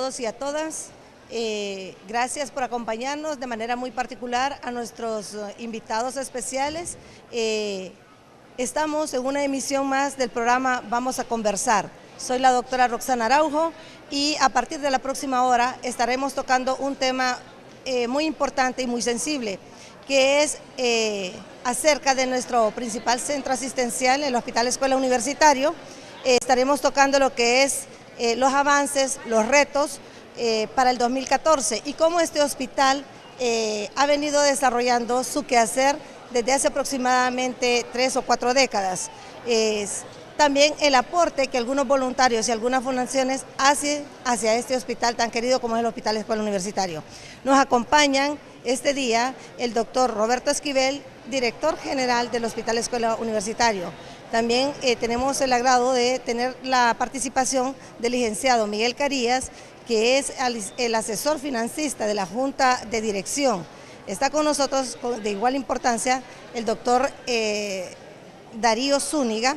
todos y a todas. Gracias por acompañarnos, de manera muy particular a nuestros invitados especiales. Estamos en una emisión más del programa Vamos a Conversar. Soy la doctora Roxana Araujo y a partir de la próxima hora estaremos tocando un tema muy importante y muy sensible, que es acerca de nuestro principal centro asistencial, el Hospital Escuela Universitario. Estaremos tocando lo que es los avances, los retos para el 2014 y cómo este hospital ha venido desarrollando su quehacer desde hace aproximadamente 3 o 4 décadas. También el aporte que algunos voluntarios y algunas fundaciones hacen hacia este hospital tan querido como es el Hospital Escuela Universitario. Nos acompañan este día el doctor Roberto Esquivel, director general del Hospital Escuela Universitario. También tenemos el agrado de tener la participación del licenciado Miguel Carías, que es el asesor financista de la Junta de Dirección. Está con nosotros de igual importancia el doctor Darío Zúñiga,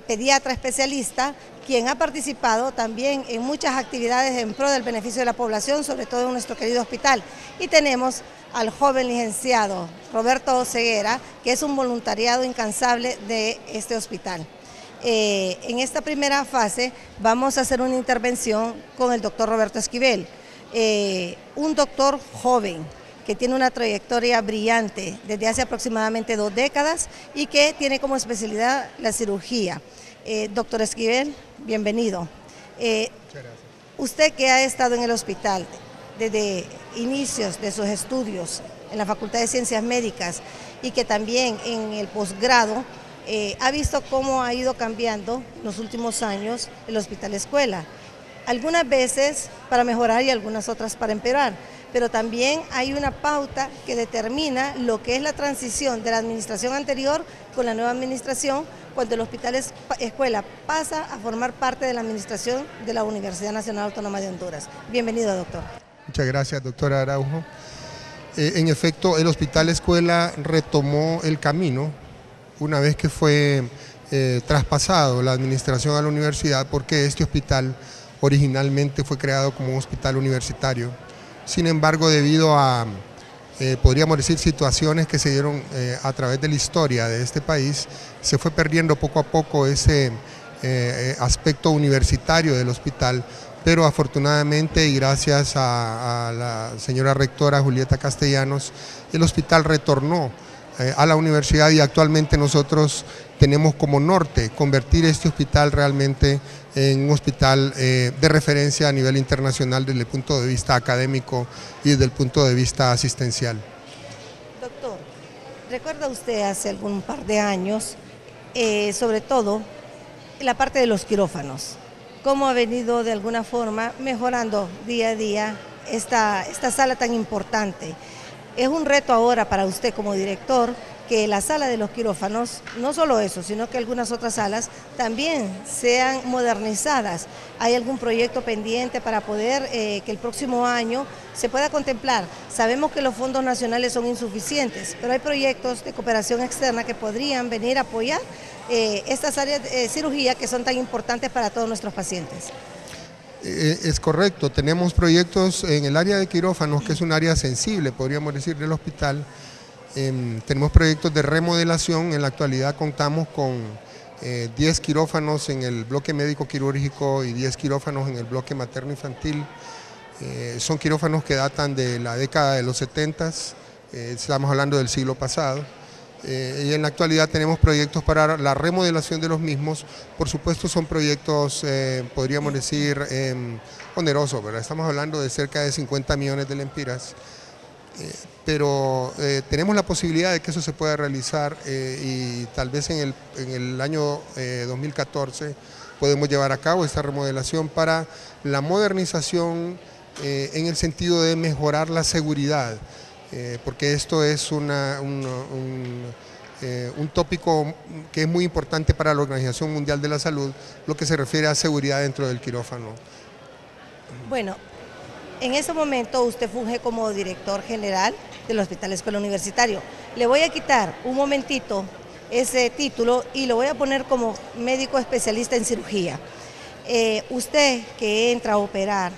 pediatra especialista, quien ha participado también en muchas actividades en pro del beneficio de la población, sobre todo en nuestro querido hospital. Y tenemos al joven licenciado Roberto Ceguera, que es un voluntariado incansable de este hospital. En esta primera fase vamos a hacer una intervención con el doctor Roberto Esquivel, un doctor joven que tiene una trayectoria brillante desde hace aproximadamente 2 décadas y que tiene como especialidad la cirugía. Doctor Esquivel, bienvenido. Muchas gracias. Usted que ha estado en el hospital desde inicios de sus estudios en la Facultad de Ciencias Médicas y que también en el posgrado ha visto cómo ha ido cambiando en los últimos años el Hospital Escuela. Algunas veces para mejorar y algunas otras para empeorar, pero también hay una pauta que determina lo que es la transición de la administración anterior con la nueva administración, cuando el Hospital Escuela pasa a formar parte de la administración de la Universidad Nacional Autónoma de Honduras. Bienvenido, doctor. Muchas gracias, doctora Araujo. En efecto, el Hospital Escuela retomó el camino una vez que fue traspasado la administración a la universidad, porque este hospital originalmente fue creado como un hospital universitario. Sin embargo, debido a, podríamos decir, situaciones que se dieron a través de la historia de este país, se fue perdiendo poco a poco ese aspecto universitario del hospital, pero afortunadamente y gracias a la señora rectora Julieta Castellanos, el hospital retornó a la universidad y actualmente nosotros tenemos como norte convertir este hospital realmente en un hospital de referencia a nivel internacional desde el punto de vista académico y desde el punto de vista asistencial. Doctor, ¿recuerda usted hace algún par de años, sobre todo la parte de los quirófanos, cómo ha venido de alguna forma mejorando día a día esta sala tan importante? Es un reto ahora para usted como director que la sala de los quirófanos, no solo eso, sino que algunas otras salas también sean modernizadas. ¿Hay algún proyecto pendiente para poder que el próximo año se pueda contemplar? Sabemos que los fondos nacionales son insuficientes, pero hay proyectos de cooperación externa que podrían venir a apoyar estas áreas de cirugía que son tan importantes para todos nuestros pacientes. Es correcto, tenemos proyectos en el área de quirófanos, que es un área sensible, podríamos decir, del hospital. Tenemos proyectos de remodelación. En la actualidad contamos con 10 quirófanos en el bloque médico quirúrgico y 10 quirófanos en el bloque materno infantil. Son quirófanos que datan de la década de los 70, estamos hablando del siglo pasado. Y en la actualidad tenemos proyectos para la remodelación de los mismos. Por supuesto son proyectos, podríamos decir, onerosos, ¿verdad? Estamos hablando de cerca de 50 millones de lempiras, pero tenemos la posibilidad de que eso se pueda realizar y tal vez en el año 2014 podemos llevar a cabo esta remodelación para la modernización en el sentido de mejorar la seguridad. Porque esto es un tópico que es muy importante para la Organización Mundial de la Salud, lo que se refiere a seguridad dentro del quirófano. Bueno, en este momento usted funge como director general del Hospital Escuela Universitario. Le voy a quitar un momentito ese título y lo voy a poner como médico especialista en cirugía. Usted que entra a operar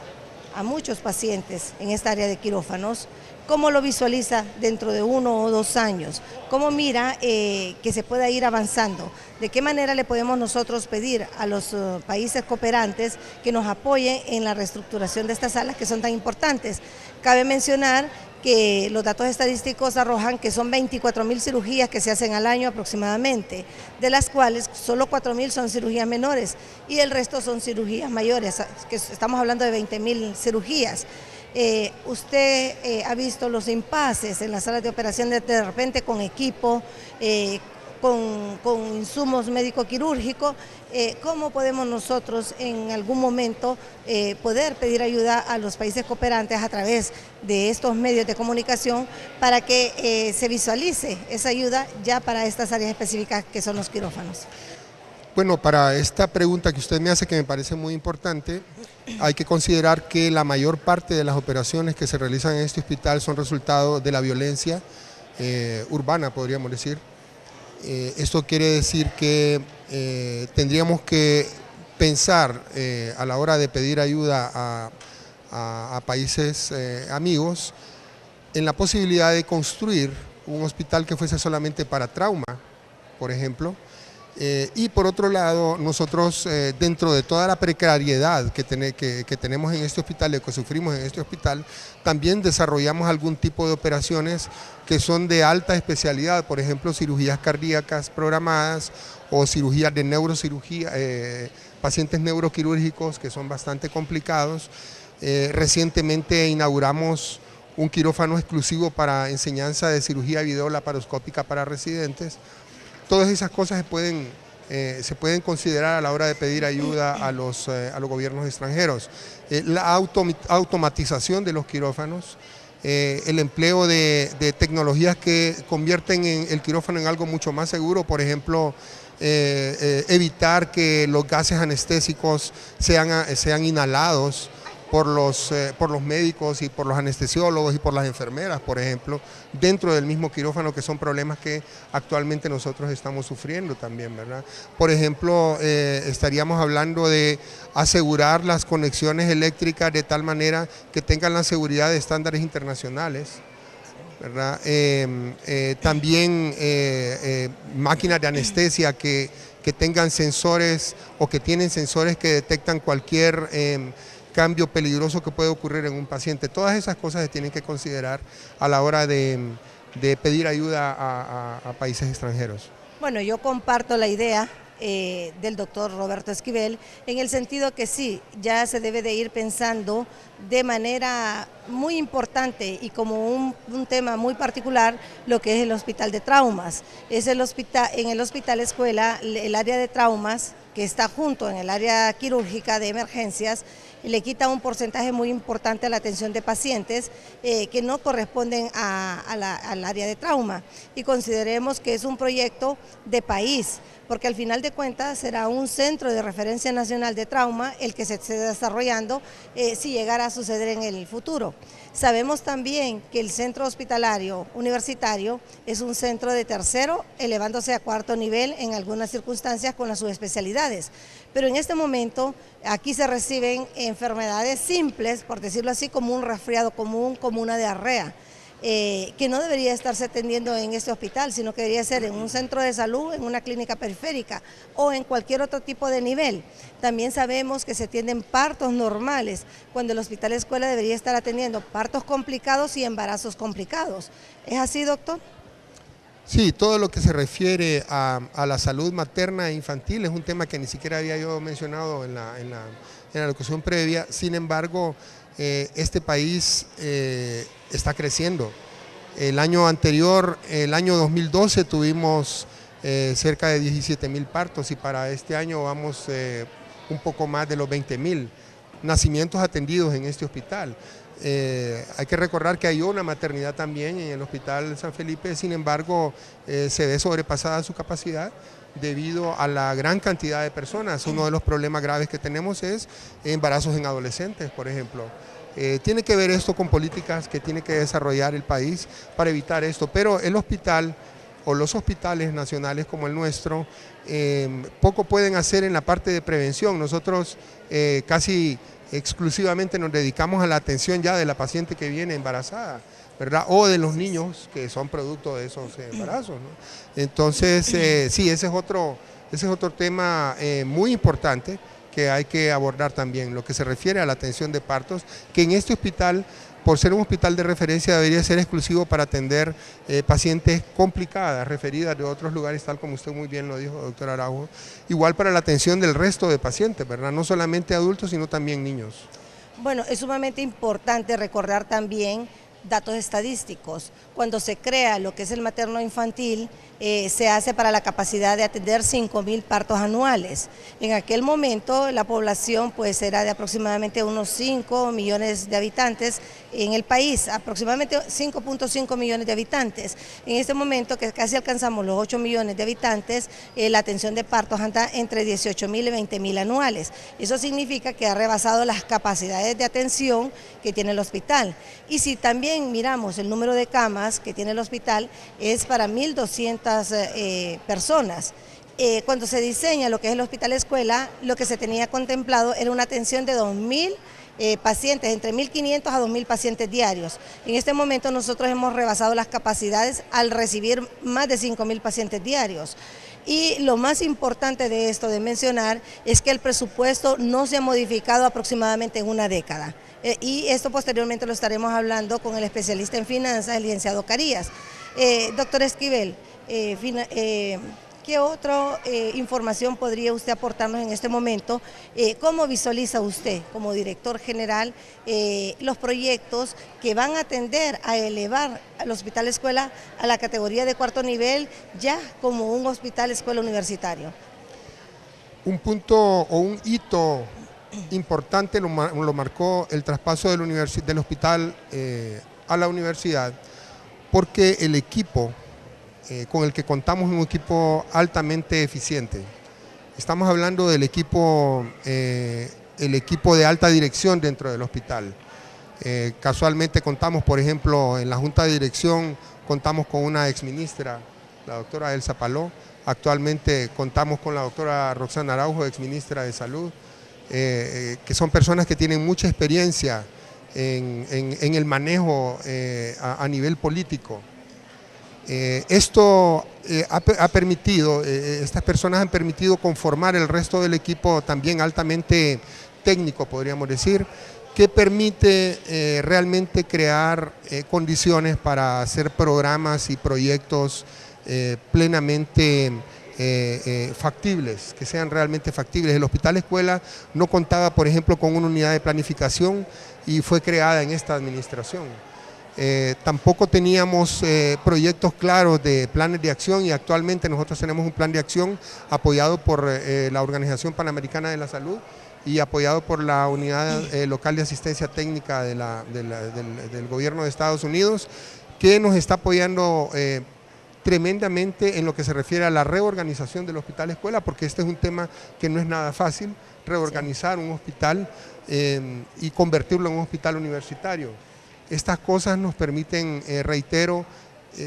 a muchos pacientes en esta área de quirófanos. ¿Cómo lo visualiza dentro de 1 o 2 años? ¿Cómo mira que se pueda ir avanzando? ¿De qué manera le podemos nosotros pedir a los países cooperantes que nos apoyen en la reestructuración de estas salas que son tan importantes? Cabe mencionar que los datos estadísticos arrojan que son 24.000 cirugías que se hacen al año aproximadamente, de las cuales solo 4.000 son cirugías menores y el resto son cirugías mayores, que estamos hablando de 20.000 cirugías. Usted ha visto los impases en las salas de operación de repente con equipo, con insumos médico-quirúrgicos. ¿Cómo podemos nosotros en algún momento poder pedir ayuda a los países cooperantes a través de estos medios de comunicación para que se visualice esa ayuda ya para estas áreas específicas que son los quirófanos? Bueno, para esta pregunta que usted me hace, que me parece muy importante, hay que considerar que la mayor parte de las operaciones que se realizan en este hospital son resultado de la violencia urbana, podríamos decir. Esto quiere decir que tendríamos que pensar a la hora de pedir ayuda a países amigos en la posibilidad de construir un hospital que fuese solamente para trauma, por ejemplo. Y por otro lado, nosotros dentro de toda la precariedad que tenemos en este hospital, de que sufrimos en este hospital, también desarrollamos algún tipo de operaciones que son de alta especialidad, por ejemplo, cirugías cardíacas programadas o cirugías de neurocirugía, pacientes neuroquirúrgicos que son bastante complicados. Recientemente inauguramos un quirófano exclusivo para enseñanza de cirugía videolaparoscópica para residentes. Todas esas cosas se pueden considerar a la hora de pedir ayuda a los gobiernos extranjeros. La automatización de los quirófanos, el empleo de tecnologías que convierten el quirófano en algo mucho más seguro, por ejemplo, evitar que los gases anestésicos sean inhalados por los médicos y por los anestesiólogos y por las enfermeras, por ejemplo, dentro del mismo quirófano, que son problemas que actualmente nosotros estamos sufriendo también, ¿verdad? Por ejemplo, estaríamos hablando de asegurar las conexiones eléctricas de tal manera que tengan la seguridad de estándares internacionales, ¿verdad? También máquinas de anestesia que tengan sensores o que tienen sensores que detectan cualquier cambio peligroso que puede ocurrir en un paciente. Todas esas cosas se tienen que considerar a la hora de pedir ayuda a países extranjeros. Bueno, yo comparto la idea del doctor Roberto Esquivel, en el sentido que sí, ya se debe de ir pensando de manera muy importante y como un tema muy particular lo que es el hospital de traumas. Es en el hospital escuela, el área de traumas que está junto en el área quirúrgica de emergencias, le quita un porcentaje muy importante a la atención de pacientes que no corresponden al área de trauma, y consideremos que es un proyecto de país, porque al final de cuentas será un centro de referencia nacional de trauma el que se esté desarrollando si llegara a suceder en el futuro. Sabemos también que el centro hospitalario universitario es un centro de tercero, elevándose a cuarto nivel en algunas circunstancias con las subespecialidades, pero en este momento aquí se reciben enfermedades simples, por decirlo así, como un resfriado común, como una diarrea, que no debería estarse atendiendo en este hospital, sino que debería ser en un centro de salud, en una clínica periférica o en cualquier otro tipo de nivel. También sabemos que se atienden partos normales, cuando el hospital escuela debería estar atendiendo partos complicados y embarazos complicados. ¿Es así, doctor? Sí, todo lo que se refiere a la salud materna e infantil es un tema que ni siquiera había yo mencionado en la locución previa. Sin embargo, este país está creciendo. El año anterior, el año 2012, tuvimos cerca de 17.000 partos y para este año vamos un poco más de los 20.000 nacimientos atendidos en este hospital. Hay que recordar que hay una maternidad también en el Hospital San Felipe, sin embargo se ve sobrepasada su capacidad debido a la gran cantidad de personas. Uno de los problemas graves que tenemos es embarazos en adolescentes, por ejemplo. Tiene que ver esto con políticas que tiene que desarrollar el país para evitar esto, pero el hospital o los hospitales nacionales como el nuestro poco pueden hacer en la parte de prevención. Nosotros casi exclusivamente nos dedicamos a la atención ya de la paciente que viene embarazada, ¿verdad? O de los niños que son producto de esos embarazos, ¿no? Entonces, sí, ese es otro tema muy importante que hay que abordar también, lo que se refiere a la atención de partos, que en este hospital, por ser un hospital de referencia, debería ser exclusivo para atender pacientes complicadas, referidas de otros lugares, tal como usted muy bien lo dijo, doctor Araujo, igual para la atención del resto de pacientes, ¿verdad? No solamente adultos, sino también niños. Bueno, es sumamente importante recordar también datos estadísticos. Cuando se crea lo que es el materno infantil, se hace para la capacidad de atender 5.000 partos anuales. En aquel momento la población pues era de aproximadamente unos 5 millones de habitantes en el país, aproximadamente 5.5 millones de habitantes. En este momento que casi alcanzamos los 8 millones de habitantes, la atención de partos anda entre 18.000 y 20.000 anuales. Eso significa que ha rebasado las capacidades de atención que tiene el hospital. Y si también miramos el número de camas que tiene el hospital, es para 1.200 personas. Cuando se diseña lo que es el hospital escuela, lo que se tenía contemplado era una atención de 2.000 pacientes, entre 1.500 a 2.000 pacientes diarios. En este momento nosotros hemos rebasado las capacidades al recibir más de 5.000 pacientes diarios. Y lo más importante de esto de mencionar es que el presupuesto no se ha modificado aproximadamente en una década. Y esto posteriormente lo estaremos hablando con el especialista en finanzas, el licenciado Carías. Doctor Esquivel, ¿qué otra información podría usted aportarnos en este momento? ¿Cómo visualiza usted, como director general, los proyectos que van a tender a elevar al hospital escuela a la categoría de cuarto nivel, ya como un hospital escuela universitario? Un punto o un hito importante lo marcó el traspaso del hospital a la universidad, porque el equipo con el que contamos es un equipo altamente eficiente. Estamos hablando del equipo de alta dirección dentro del hospital. Casualmente contamos, por ejemplo, en la Junta de Dirección contamos con una exministra, la doctora Elsa Paló. Actualmente contamos con la doctora Roxana Araujo, exministra de Salud, que son personas que tienen mucha experiencia en el manejo a nivel político. Esto ha permitido, estas personas han permitido conformar el resto del equipo también altamente técnico, podríamos decir, que permite realmente crear condiciones para hacer programas y proyectos plenamente factibles, que sean realmente factibles. El hospital escuela no contaba, por ejemplo, con una unidad de planificación y fue creada en esta administración. Tampoco teníamos proyectos claros de planes de acción y actualmente nosotros tenemos un plan de acción apoyado por la Organización Panamericana de la Salud y apoyado por la Unidad Local de Asistencia Técnica del Gobierno de Estados Unidos, que nos está apoyando tremendamente en lo que se refiere a la reorganización del hospital escuela, porque este es un tema que no es nada fácil, reorganizar un hospital y convertirlo en un hospital universitario. Estas cosas nos permiten, reitero,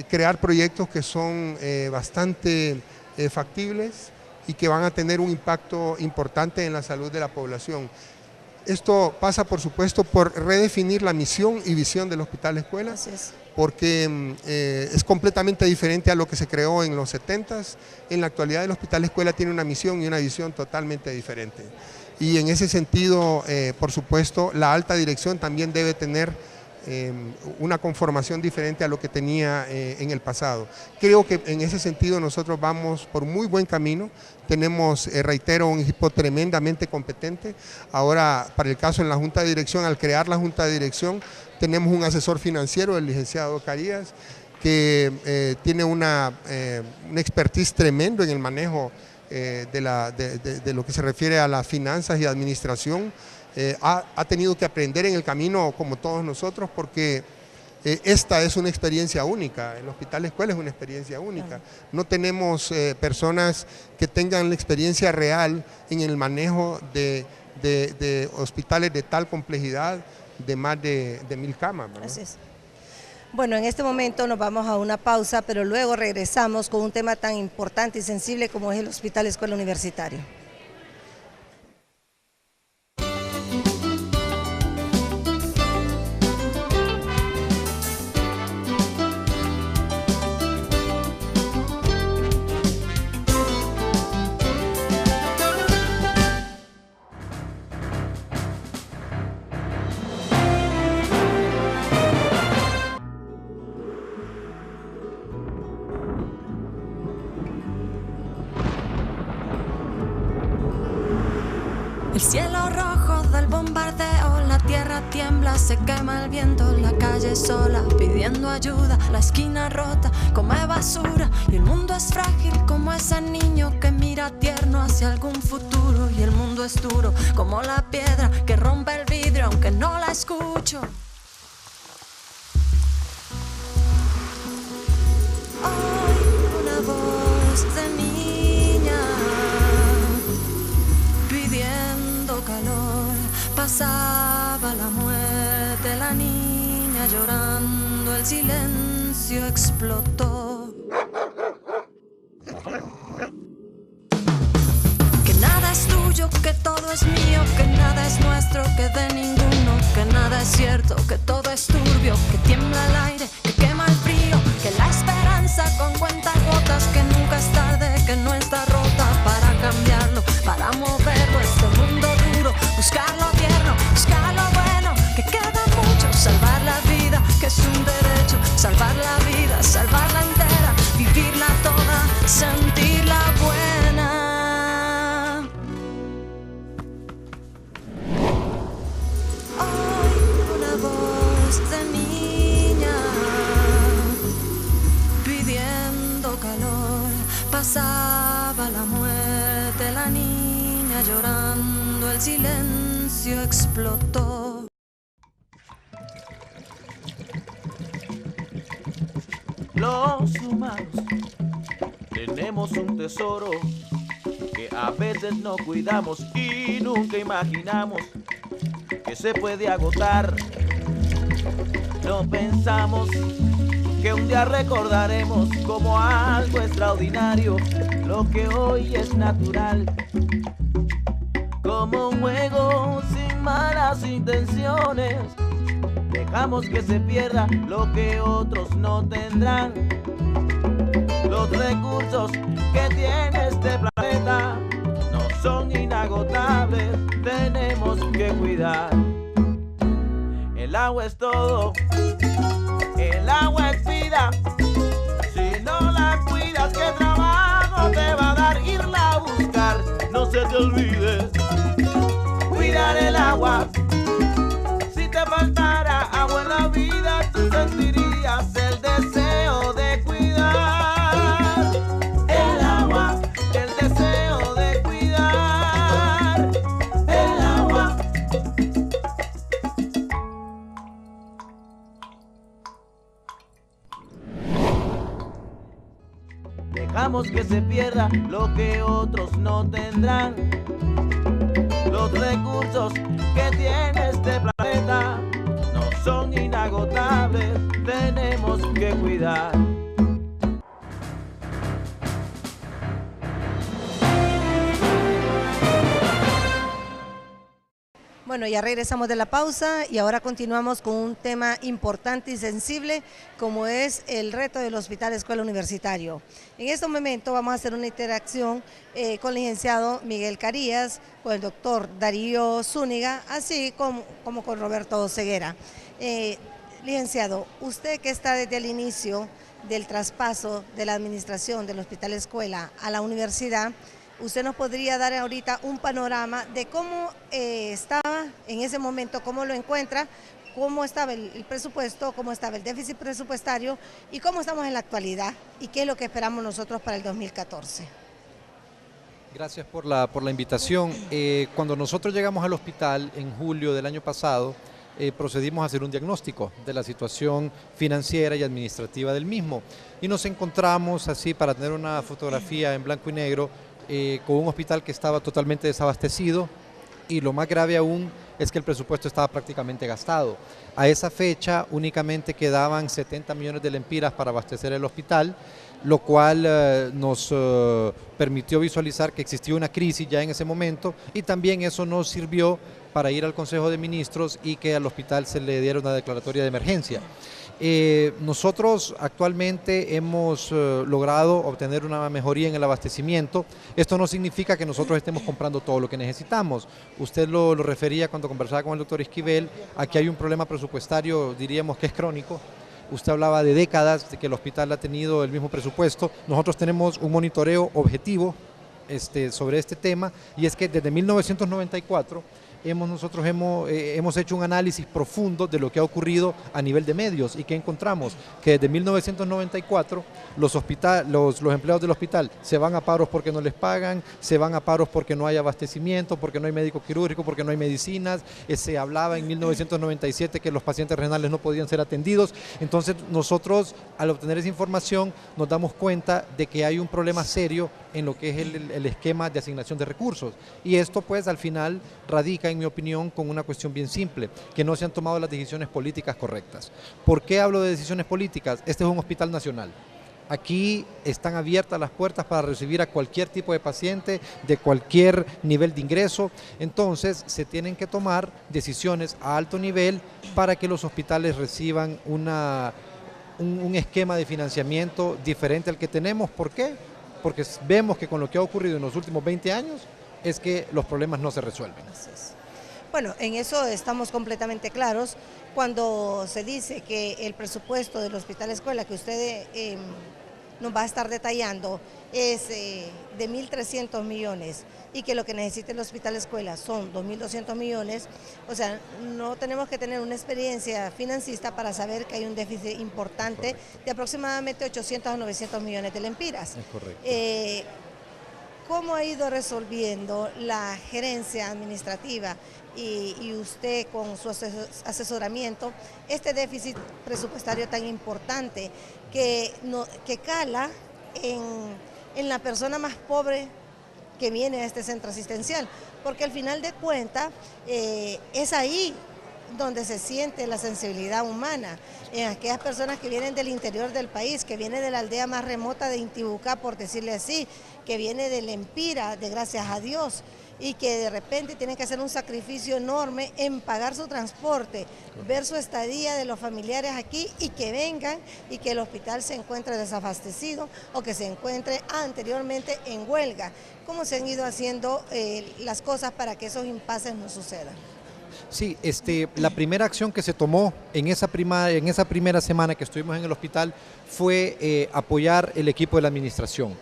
crear proyectos que son bastante factibles y que van a tener un impacto importante en la salud de la población. Esto pasa, por supuesto, por redefinir la misión y visión del hospital escuela, porque es completamente diferente a lo que se creó en los 70s. En la actualidad el hospital escuela tiene una misión y una visión totalmente diferente. Y en ese sentido, por supuesto, la alta dirección también debe tener una conformación diferente a lo que tenía en el pasado. Creo que en ese sentido nosotros vamos por muy buen camino. Tenemos, reitero, un equipo tremendamente competente. Ahora, para el caso en la Junta de Dirección, al crear la Junta de Dirección, tenemos un asesor financiero, el licenciado Carías, que tiene una expertise tremendo en el manejo de lo que se refiere a las finanzas y administración. Ha tenido que aprender en el camino como todos nosotros, porque esta es una experiencia única. El hospital escuela es una experiencia única. No tenemos personas que tengan la experiencia real en el manejo de hospitales de tal complejidad, de más de 1.000 camas, ¿verdad? Así es. Bueno, en este momento nos vamos a una pausa, pero luego regresamos con un tema tan importante y sensible como es el Hospital Escuela Universitario. cielo rojo del bombardeo, la tierra tiembla, se quema el viento, la calle sola pidiendo ayuda, la esquina rota come basura y el mundo es frágil como ese niño que mira tierno hacia algún futuro, y el mundo es duro como la piedra que rompe el vidrio aunque no la escucho. Hoy una voz de niña pidiendo calor, pasaba la muerte, la niña llorando, el silencio explotó. Que nada es tuyo, que todo es mío, que nada es nuestro, que de ninguno, que nada es cierto, que todo es turbio, que tiembla el aire, que quema el frío, que la esperanza con cuentagotas, que nunca es tarde, que no está rota, para cambiarlo, para moverlo, este mundo duro, buscar lo tierno, buscar lo bueno, que queda mucho, salvar la vida, que es un derecho, salvar la vida, salvarla entera, vivirla toda, sentirla buena. Hoy una voz de niña pidiendo calor, pasaba la muerte, la niña llorando, el silencio explotó. Los humanos tenemos un tesoro que a veces no cuidamos y nunca imaginamos que se puede agotar. No pensamos que un día recordaremos como algo extraordinario lo que hoy es natural, como un juego sin malas intenciones. Dejamos que se pierda lo que otros no tendrán. Los recursos que tiene este planeta no son inagotables, tenemos que cuidar. El agua es todo, el agua es vida. Si no la cuidas, ¿qué trabajo te va a dar irla a buscar? No se te olvide cuidar el agua. Si te faltara agua en la vida, tú sentirías el deseo de cuidar el agua, el deseo de cuidar el agua. Dejamos que se pierda lo que otros no tendrán. Los recursos que tiene este planeta no son inagotables, tenemos que cuidar. Bueno, ya regresamos de la pausa y ahora continuamos con un tema importante y sensible como es el reto del Hospital Escuela Universitario. En este momento vamos a hacer una interacción con el licenciado Miguel Carías, con el doctor Darío Zúñiga, así como con Roberto Ceguera. Licenciado, usted que está desde el inicio del traspaso de la administración del Hospital Escuela a la universidad, ¿usted nos podría dar ahorita un panorama de cómo estaba en ese momento, cómo lo encuentra, cómo estaba el presupuesto, cómo estaba el déficit presupuestario y cómo estamos en la actualidad y qué es lo que esperamos nosotros para el 2014? Gracias por la invitación. Cuando nosotros llegamos al hospital en julio del año pasado, procedimos a hacer un diagnóstico de la situación financiera y administrativa del mismo y nos encontramos así, para tener una fotografía en blanco y negro, con un hospital que estaba totalmente desabastecido y lo más grave aún es que el presupuesto estaba prácticamente gastado. A esa fecha únicamente quedaban 70 millones de lempiras para abastecer el hospital, lo cual nos permitió visualizar que existía una crisis ya en ese momento y también eso nos sirvió para ir al Consejo de Ministros y que al hospital se le diera una declaratoria de emergencia. Nosotros actualmente hemos logrado obtener una mejoría en el abastecimiento. Esto no significa que nosotros estemos comprando todo lo que necesitamos. Usted lo refería cuando conversaba con el doctor Esquivel, aquí hay un problema presupuestario, diríamos que es crónico. Usted hablaba de décadas de que el hospital ha tenido el mismo presupuesto. Nosotros tenemos un monitoreo objetivo sobre este tema, y es que desde 1994 nosotros hemos hecho un análisis profundo de lo que ha ocurrido a nivel de medios y que encontramos que desde 1994 los empleados del hospital se van a paros porque no les pagan, se van a paros porque no hay abastecimiento, porque no hay médico quirúrgico, porque no hay medicinas. Se hablaba en 1997 que los pacientes renales no podían ser atendidos. Entonces nosotros, al obtener esa información, nos damos cuenta de que hay un problema serio en lo que es el esquema de asignación de recursos, y esto pues al final radica, en mi opinión, con una cuestión bien simple, que no se han tomado las decisiones políticas correctas. ¿Por qué hablo de decisiones políticas? Este es un hospital nacional. Aquí están abiertas las puertas para recibir a cualquier tipo de paciente, de cualquier nivel de ingreso. Entonces se tienen que tomar decisiones a alto nivel para que los hospitales reciban un esquema de financiamiento diferente al que tenemos. ¿Por qué? Porque vemos que con lo que ha ocurrido en los últimos 20 años es que los problemas no se resuelven. Bueno, en eso estamos completamente claros. Cuando se dice que el presupuesto del Hospital Escuela que usted nos va a estar detallando es de 1.300 millones y que lo que necesita el Hospital Escuela son 2.200 millones, o sea, no tenemos que tener una experiencia financista para saber que hay un déficit importante de aproximadamente 800 a 900 millones de lempiras. Es correcto. ¿Cómo ha ido resolviendo la gerencia administrativa y usted con su asesoramiento este déficit presupuestario tan importante que cala en la persona más pobre que viene a este centro asistencial? Porque al final de cuentas es ahí donde se siente la sensibilidad humana, en aquellas personas que vienen del interior del país, que vienen de la aldea más remota de Intibucá, por decirle así, que viene de Lempira, de gracias a Dios, y que de repente tienen que hacer un sacrificio enorme en pagar su transporte, ver su estadía de los familiares aquí y que vengan y que el hospital se encuentre desabastecido o que se encuentre anteriormente en huelga. ¿Cómo se han ido haciendo las cosas para que esos impases no sucedan? Sí, la primera acción que se tomó en esa primera semana que estuvimos en el hospital fue apoyar el equipo de la administración.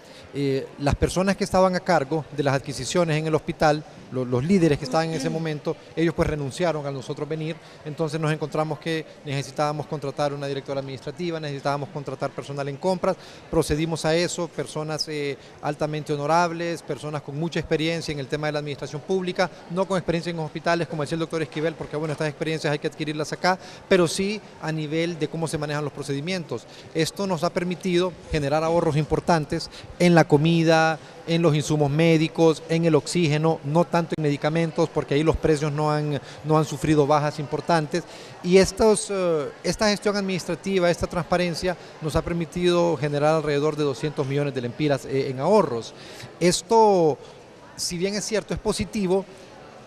Las personas que estaban a cargo de las adquisiciones en el hospital, los líderes que estaban en ese momento, ellos pues renunciaron a nosotros venir. Entonces nos encontramos que necesitábamos contratar una directora administrativa, necesitábamos contratar personal en compras, procedimos a eso, personas altamente honorables, personas con mucha experiencia en el tema de la administración pública, no con experiencia en los hospitales, como decía el doctor Esquivel, porque bueno, estas experiencias hay que adquirirlas acá, pero sí a nivel de cómo se manejan los procedimientos. Esto nos ha permitido generar ahorros importantes en la comida, en los insumos médicos, en el oxígeno, no tanto en medicamentos, porque ahí los precios no han sufrido bajas importantes. Y esta gestión administrativa, esta transparencia, nos ha permitido generar alrededor de 200 millones de lempiras en ahorros. Esto, si bien es cierto, es positivo,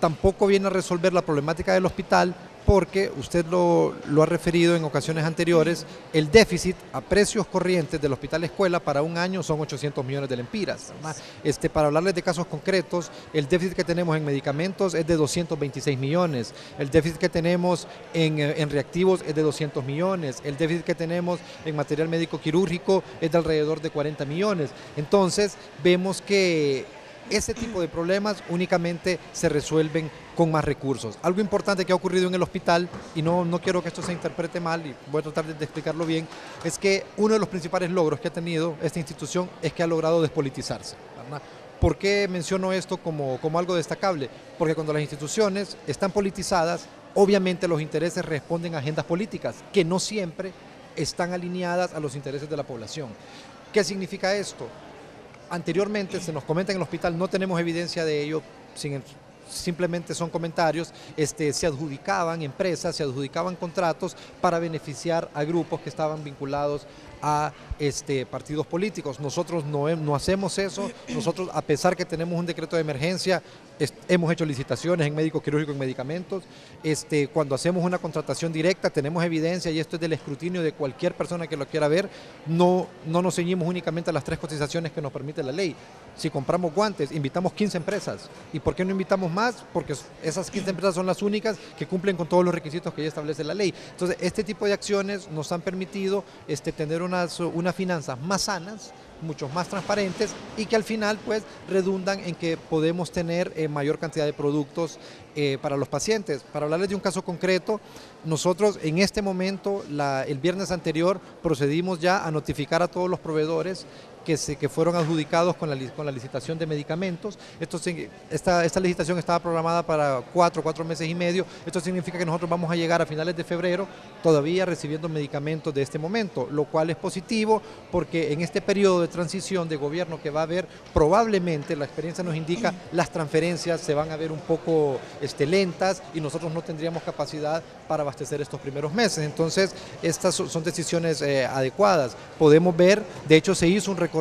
tampoco viene a resolver la problemática del hospital, porque usted lo ha referido en ocasiones anteriores, el déficit a precios corrientes del Hospital Escuela para un año son 800 millones de lempiras. Para hablarles de casos concretos, el déficit que tenemos en medicamentos es de 226 millones, el déficit que tenemos en reactivos es de 200 millones, el déficit que tenemos en material médico quirúrgico es de alrededor de 40 millones. Entonces vemos que ese tipo de problemas únicamente se resuelven con más recursos. Algo importante que ha ocurrido en el hospital, y no quiero que esto se interprete mal, y voy a tratar de explicarlo bien, es que uno de los principales logros que ha tenido esta institución es que ha logrado despolitizarse, ¿verdad? ¿Por qué menciono esto como algo destacable? Porque cuando las instituciones están politizadas, obviamente los intereses responden a agendas políticas que no siempre están alineadas a los intereses de la población. ¿Qué significa esto? Anteriormente se nos comenta en el hospital, no tenemos evidencia de ello, simplemente son comentarios, se adjudicaban empresas, se adjudicaban contratos para beneficiar a grupos que estaban vinculados a partidos políticos. Nosotros no hacemos eso. Nosotros, a pesar que tenemos un decreto de emergencia, hemos hecho licitaciones en médico quirúrgico, en medicamentos. Cuando hacemos una contratación directa tenemos evidencia, y esto es del escrutinio de cualquier persona que lo quiera ver. No nos ceñimos únicamente a las 3 cotizaciones que nos permite la ley. Si compramos guantes, invitamos 15 empresas. ¿Y por qué no invitamos más? Porque esas 15 empresas son las únicas que cumplen con todos los requisitos que ya establece la ley. Entonces, este tipo de acciones nos han permitido tener unas finanzas más sanas, muchos más transparentes y que al final pues redundan en que podemos tener mayor cantidad de productos para los pacientes. Para hablarles de un caso concreto, nosotros en este momento, el viernes anterior, procedimos ya a notificar a todos los proveedores que fueron adjudicados con la licitación de medicamentos. Esta licitación estaba programada para 4 meses y medio. Esto significa que nosotros vamos a llegar a finales de febrero todavía recibiendo medicamentos de este momento, lo cual es positivo porque en este periodo de transición de gobierno que va a haber, probablemente, la experiencia nos indica, las transferencias se van a ver un poco lentas y nosotros no tendríamos capacidad para abastecer estos primeros meses. Entonces, estas son decisiones adecuadas. Podemos ver, de hecho se hizo un recorrido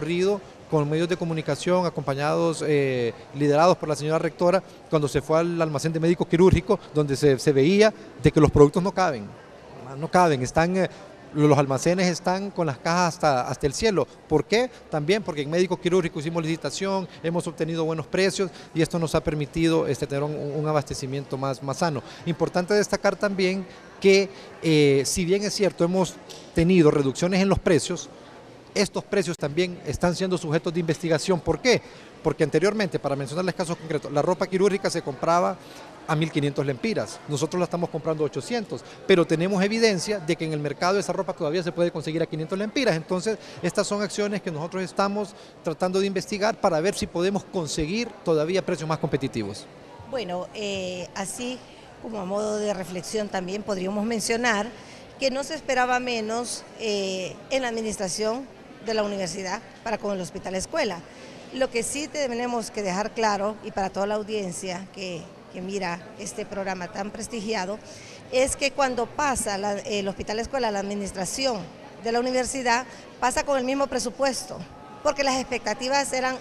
con medios de comunicación acompañados, liderados por la señora rectora, cuando se fue al almacén de médico quirúrgico, donde se veía de que los productos no caben, los almacenes están con las cajas hasta el cielo. ¿Por qué? También porque en médico quirúrgico hicimos licitación, hemos obtenido buenos precios y esto nos ha permitido tener un abastecimiento más sano. Importante destacar también que si bien es cierto hemos tenido reducciones en los precios, estos precios también están siendo sujetos de investigación. ¿Por qué? Porque anteriormente, para mencionarles casos concretos, la ropa quirúrgica se compraba a 1.500 lempiras, nosotros la estamos comprando a 800, pero tenemos evidencia de que en el mercado esa ropa todavía se puede conseguir a 500 lempiras. Entonces, estas son acciones que nosotros estamos tratando de investigar para ver si podemos conseguir todavía precios más competitivos. Bueno, así como a modo de reflexión también podríamos mencionar que no se esperaba menos en la administración de la universidad para con el Hospital Escuela. Lo que sí tenemos que dejar claro, y para toda la audiencia que mira este programa tan prestigiado, es que cuando pasa el Hospital Escuela a la administración de la universidad, pasa con el mismo presupuesto, porque las expectativas eran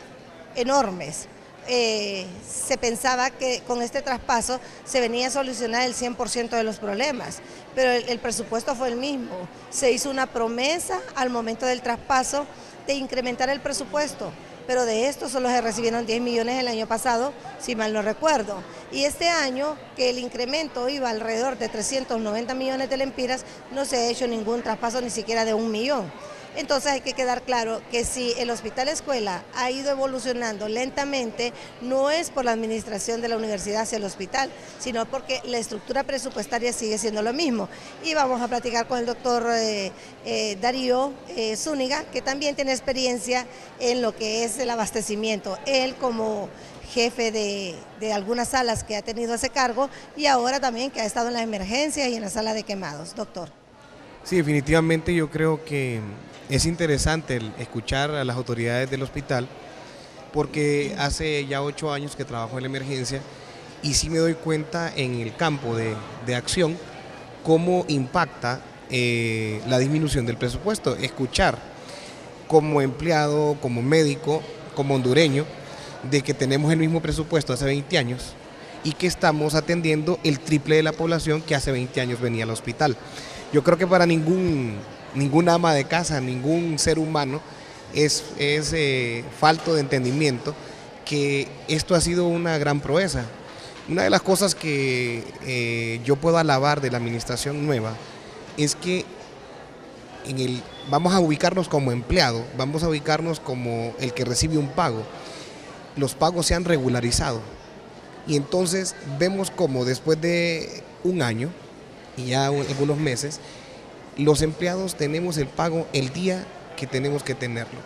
enormes. Se pensaba que con este traspaso se venía a solucionar el 100% de los problemas, pero el presupuesto fue el mismo. Se hizo una promesa al momento del traspaso de incrementar el presupuesto, pero de esto solo se recibieron 10 millones el año pasado, si mal no recuerdo. Y este año, que el incremento iba alrededor de 390 millones de lempiras, no se ha hecho ningún traspaso ni siquiera de 1 millón. Entonces hay que quedar claro que si el Hospital Escuela ha ido evolucionando lentamente, no es por la administración de la universidad hacia el hospital, sino porque la estructura presupuestaria sigue siendo lo mismo. Y vamos a platicar con el doctor Darío Zúñiga, que también tiene experiencia en lo que es el abastecimiento. Él como jefe de algunas salas que ha tenido ese cargo y ahora también que ha estado en las emergencias y en la sala de quemados. Doctor. Sí, definitivamente yo creo que es interesante escuchar a las autoridades del hospital porque hace ya 8 años que trabajo en la emergencia y sí me doy cuenta en el campo de acción cómo impacta la disminución del presupuesto. Escuchar como empleado, como médico, como hondureño, de que tenemos el mismo presupuesto hace 20 años y que estamos atendiendo el triple de la población que hace 20 años venía al hospital. Yo creo que para ninguna ama de casa, ningún ser humano es falto de entendimiento que esto ha sido una gran proeza. Una de las cosas que yo puedo alabar de la administración nueva es que vamos a ubicarnos como empleado, vamos a ubicarnos como el que recibe un pago. Los pagos se han regularizado y entonces vemos como después de un año y ya algunos meses, los empleados tenemos el pago el día que tenemos que tenerlo.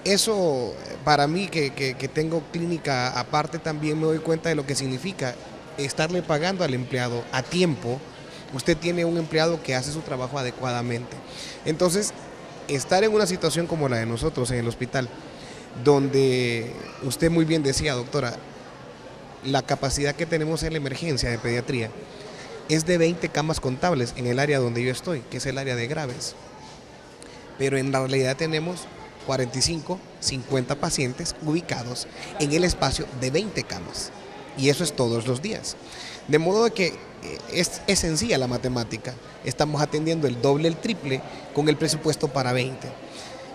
Eso para mí que tengo clínica aparte también me doy cuenta de lo que significa estarle pagando al empleado a tiempo. Usted tiene un empleado que hace su trabajo adecuadamente. Entonces, estar en una situación como la de nosotros en el hospital, donde usted muy bien decía, doctora, la capacidad que tenemos en la emergencia de pediatría es de 20 camas contables en el área donde yo estoy, que es el área de graves. Pero en la realidad tenemos 45, 50 pacientes ubicados en el espacio de 20 camas. Y eso es todos los días. De modo de que es sencilla la matemática. Estamos atendiendo el doble, el triple, con el presupuesto para 20.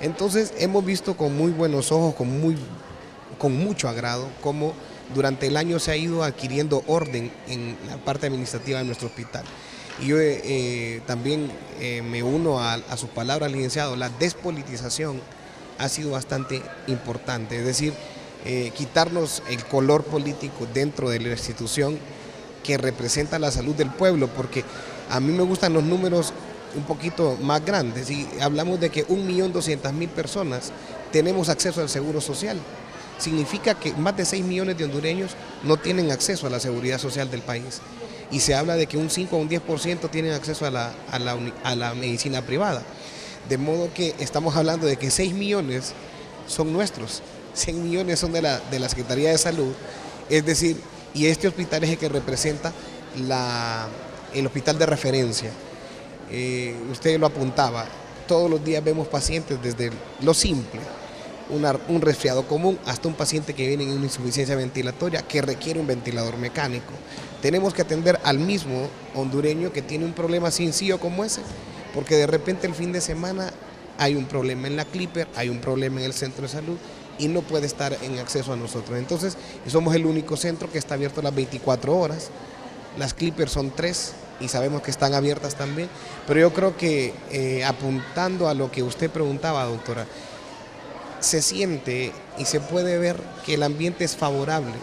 Entonces hemos visto con muy buenos ojos, con mucho agrado, cómo durante el año se ha ido adquiriendo orden en la parte administrativa de nuestro hospital. Y yo también me uno a sus palabras, licenciado, la despolitización ha sido bastante importante, es decir, quitarnos el color político dentro de la institución que representa la salud del pueblo, porque a mí me gustan los números un poquito más grandes y hablamos de que 1.200.000 personas tenemos acceso al seguro social. Significa que más de 6 millones de hondureños no tienen acceso a la seguridad social del país. Y se habla de que un 5 o un 10% tienen acceso a la medicina privada. De modo que estamos hablando de que 6 millones son nuestros, 100 millones son de la Secretaría de Salud, es decir, y este hospital es el que representa el hospital de referencia. Usted lo apuntaba, todos los días vemos pacientes desde lo simple, un resfriado común, hasta un paciente que viene en una insuficiencia ventilatoria que requiere un ventilador mecánico. Tenemos que atender al mismo hondureño que tiene un problema sencillo como ese, porque de repente el fin de semana hay un problema en la Clipper, hay un problema en el centro de salud y no puede estar en acceso a nosotros. Entonces, somos el único centro que está abierto las 24 horas, las Clipper son 3 y sabemos que están abiertas también, pero yo creo que apuntando a lo que usted preguntaba, doctora, se siente y se puede ver que el ambiente es favorable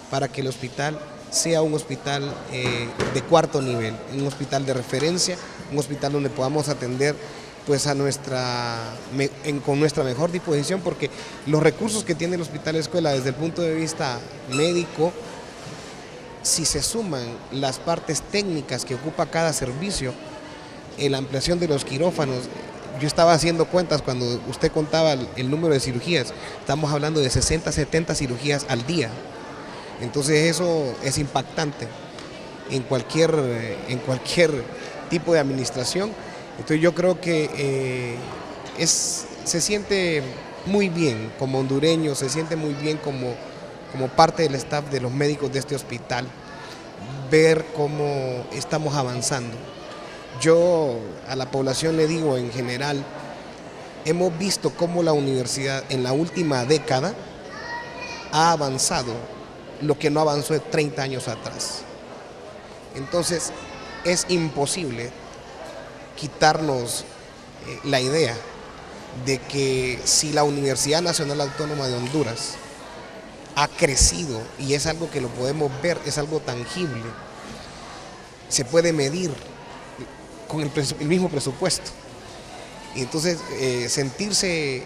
para que el hospital sea un hospital de cuarto nivel, un hospital de referencia, un hospital donde podamos atender pues con nuestra mejor disposición, porque los recursos que tiene el Hospital Escuela desde el punto de vista médico, si se suman las partes técnicas que ocupa cada servicio, la ampliación de los quirófanos, yo estaba haciendo cuentas cuando usted contaba el número de cirugías, estamos hablando de 60, 70 cirugías al día. Entonces eso es impactante en cualquier tipo de administración. Entonces yo creo que se siente muy bien como hondureño, se siente muy bien como parte del staff de los médicos de este hospital, ver cómo estamos avanzando. Yo a la población le digo en general, hemos visto cómo la universidad en la última década ha avanzado lo que no avanzó de 30 años atrás. Entonces es imposible quitarnos la idea de que si la Universidad Nacional Autónoma de Honduras ha crecido, y es algo que lo podemos ver, es algo tangible, se puede medir con el mismo presupuesto. Y entonces sentirse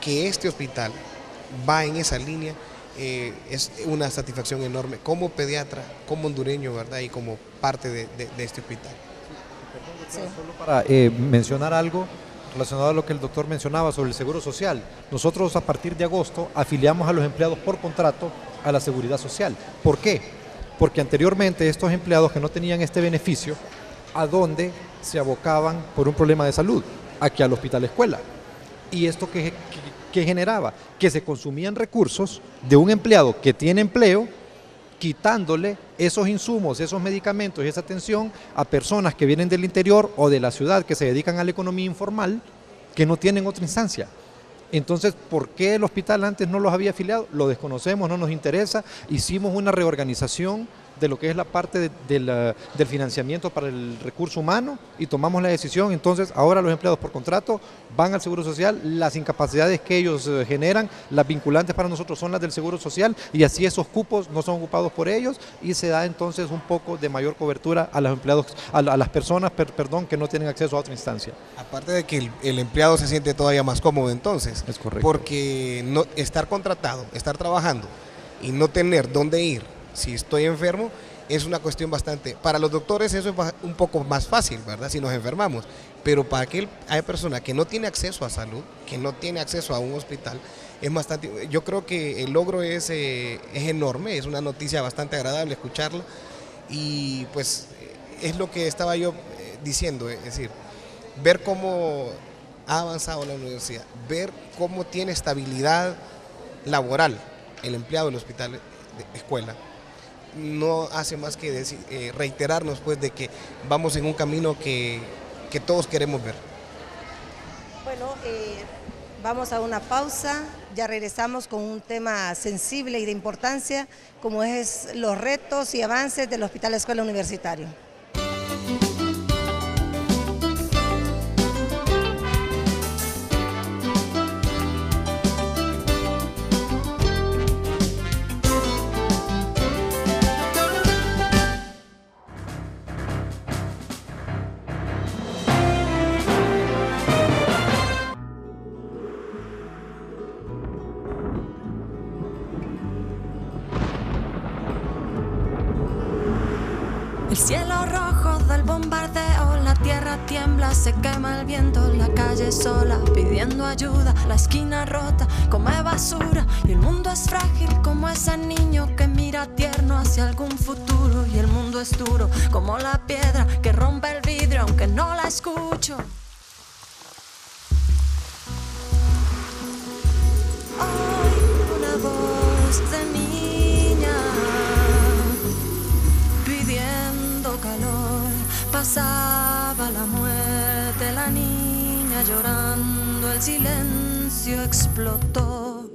que este hospital va en esa línea es una satisfacción enorme como pediatra, como hondureño, ¿verdad? Y como parte de este hospital. Sí. Solo para mencionar algo relacionado a lo que el doctor mencionaba sobre el seguro social. Nosotros a partir de agosto afiliamos a los empleados por contrato a la seguridad social. ¿Por qué? Porque anteriormente estos empleados que no tenían este beneficio, ¿a dónde se abocaban por un problema de salud? Aquí al Hospital Escuela. ¿Y esto qué generaba? Que se consumían recursos de un empleado que tiene empleo, quitándole esos insumos, esos medicamentos y esa atención a personas que vienen del interior o de la ciudad, que se dedican a la economía informal, que no tienen otra instancia. Entonces, ¿por qué el hospital antes no los había afiliado? Lo desconocemos, no nos interesa. Hicimos una reorganización de lo que es la parte del financiamiento para el recurso humano y tomamos la decisión. Entonces ahora los empleados por contrato van al Seguro Social, las incapacidades que ellos generan, las vinculantes para nosotros son las del Seguro Social y así esos cupos no son ocupados por ellos y se da entonces un poco de mayor cobertura a los empleados, a las personas que no tienen acceso a otra instancia. Aparte de que el empleado se siente todavía más cómodo entonces. Es correcto. Porque no, estar contratado, estar trabajando y no tener dónde ir si estoy enfermo, es una cuestión bastante, para los doctores eso es un poco más fácil, ¿verdad? Si nos enfermamos, pero para hay persona que no tiene acceso a salud, que no tiene acceso a un hospital, es bastante, yo creo que el logro es enorme, es una noticia bastante agradable escucharla y pues es lo que estaba yo diciendo, es decir, ver cómo ha avanzado la universidad, ver cómo tiene estabilidad laboral el empleado del hospital de escuela, no hace más que reiterarnos pues de que vamos en un camino que todos queremos ver. Bueno, vamos a una pausa, ya regresamos con un tema sensible y de importancia como es los retos y avances del Hospital Escuela Universitario. El cielo rojo del bombardeo, la tierra tiembla, se quema el viento, la calle sola pidiendo ayuda, la esquina rota come basura y el mundo es frágil como ese niño que mira tierno hacia algún futuro y el mundo es duro como la piedra que rompe el vidrio aunque no la escucho. Hoy una voz de niña pidiendo calor, pasaba la muerte, la niña llorando, el silencio explotó.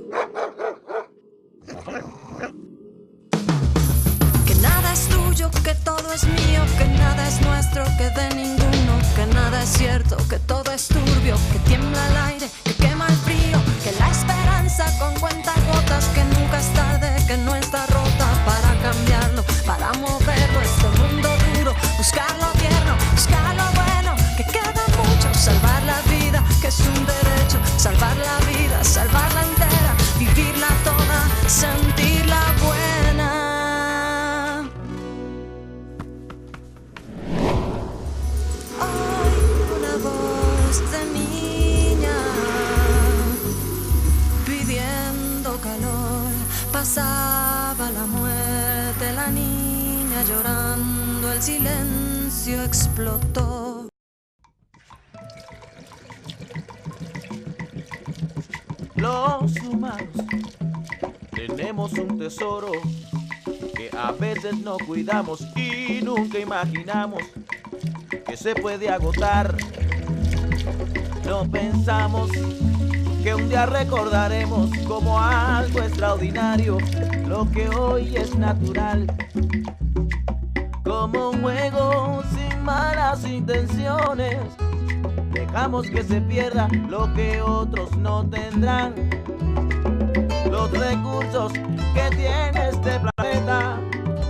Que nada es tuyo, que todo es mío, que nada es nuestro, que de ninguno, que nada es cierto, que todo es turbio, que tiembla el aire, que quema el frío, que la esperanza con cuentagotas, que nunca es tarde, que no está rota, para cambiarlo, para moverlo, este mundo duro, buscar lo tierno, buscar lo bueno, que queda mucho, salvar la vida, que es un derecho, salvar la vida, salvarla entera, vivirla toda, sentirla buena. Hoy una voz de niña pidiendo calor, pasaba la muerte, la niña llorando, el silencio explotó. Los humanos tenemos un tesoro que a veces no cuidamos y nunca imaginamos que se puede agotar. No pensamos que un día recordaremos como algo extraordinario lo que hoy es natural. Como un juego sin malas intenciones, dejamos que se pierda lo que otros no tendrán. Los recursos que tiene este planeta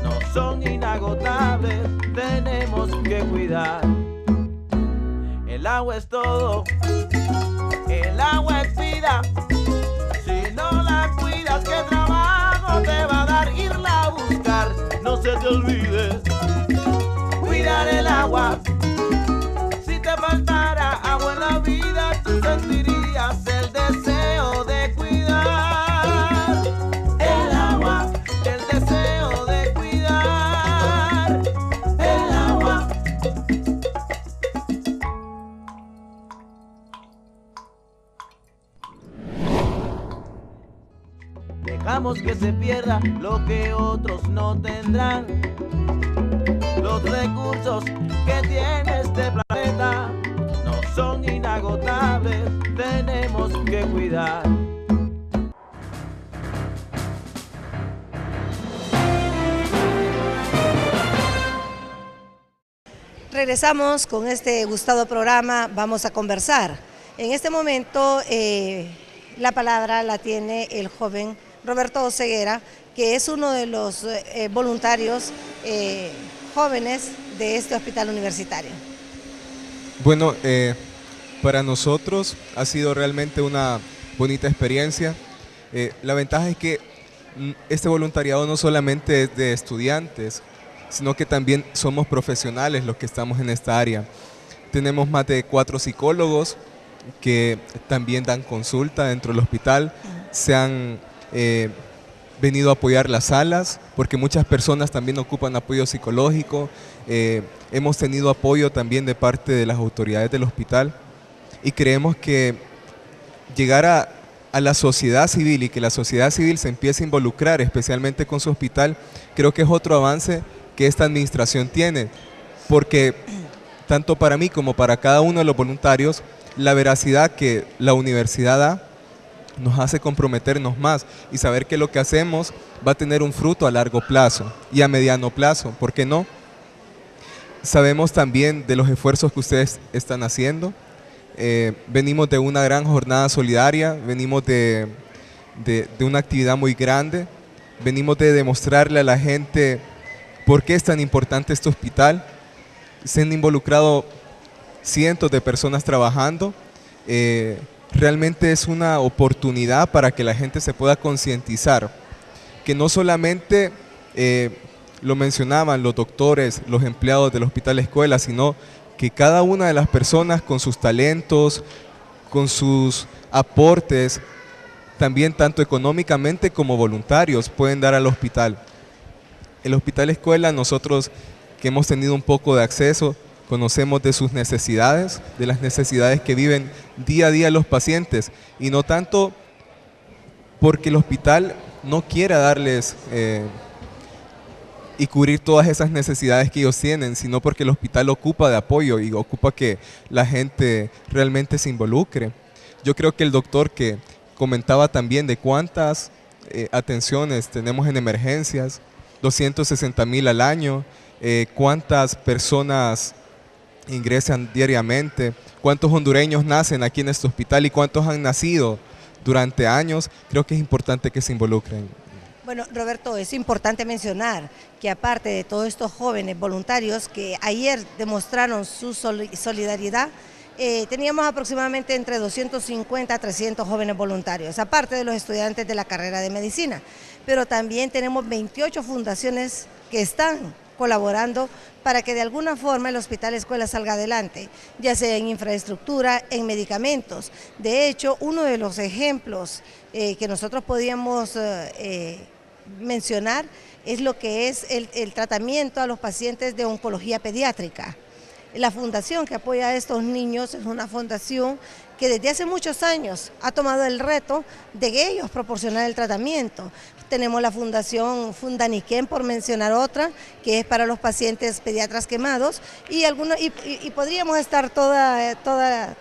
no son inagotables, tenemos que cuidar. El agua es todo, el agua es vida. Si no la cuidas, ¿qué trabajo te va a dar irla a buscar? No se te olvide cuidar el agua. Si te faltara agua en la vida, tú sentirías el deseo de cuidar el agua, el deseo de cuidar el agua. Dejamos que se pierda lo que otros no tendrán. Los recursos que tiene este planeta no son inagotables, tenemos que cuidar. Regresamos con este gustado programa, vamos a conversar. En este momento la palabra la tiene el joven Roberto Oseguera, que es uno de los voluntarios jóvenes de este hospital universitario. Bueno, para nosotros ha sido realmente una bonita experiencia. La ventaja es que este voluntariado no solamente es de estudiantes, sino que también somos profesionales los que estamos en esta área. Tenemos más de 4 psicólogos que también dan consulta dentro del hospital. Se han venido a apoyar las salas, porque muchas personas también ocupan apoyo psicológico. Hemos tenido apoyo también de parte de las autoridades del hospital y creemos que llegar a la sociedad civil y que la sociedad civil se empiece a involucrar especialmente con su hospital, creo que es otro avance que esta administración tiene, porque tanto para mí como para cada uno de los voluntarios, la veracidad que la universidad da nos hace comprometernos más y saber que lo que hacemos va a tener un fruto a largo plazo y a mediano plazo, ¿por qué no? Sabemos también de los esfuerzos que ustedes están haciendo. Venimos de una gran jornada solidaria, venimos de una actividad muy grande, venimos de demostrarle a la gente por qué es tan importante este hospital. Se han involucrado cientos de personas trabajando. Realmente es una oportunidad para que la gente se pueda concientizar, que no solamente lo mencionaban los doctores, los empleados del Hospital Escuela, sino que cada una de las personas con sus talentos, con sus aportes, también tanto económicamente como voluntarios, pueden dar al hospital. El Hospital Escuela, nosotros que hemos tenido un poco de acceso, conocemos de sus necesidades, de las necesidades que viven día a día los pacientes, y no tanto porque el hospital no quiera darles y cubrir todas esas necesidades que ellos tienen, sino porque el hospital ocupa de apoyo y ocupa que la gente realmente se involucre. Yo creo que el doctor que comentaba también de cuántas atenciones tenemos en emergencias, 260,000 al año, cuántas personas ingresan diariamente, cuántos hondureños nacen aquí en este hospital y cuántos han nacido durante años, creo que es importante que se involucren. Bueno, Roberto, es importante mencionar que aparte de todos estos jóvenes voluntarios que ayer demostraron su solidaridad, teníamos aproximadamente entre 250 a 300 jóvenes voluntarios, aparte de los estudiantes de la carrera de medicina, pero también tenemos 28 fundaciones que están colaborando para que de alguna forma el Hospital Escuela salga adelante, ya sea en infraestructura, en medicamentos. De hecho, uno de los ejemplos que nosotros podíamos mencionar es lo que es el tratamiento a los pacientes de oncología pediátrica. La fundación que apoya a estos niños es una fundación que desde hace muchos años ha tomado el reto de ellos proporcionar el tratamiento. Tenemos la fundación Fundaniquén, por mencionar otra, que es para los pacientes pediatras quemados, y podríamos estar toda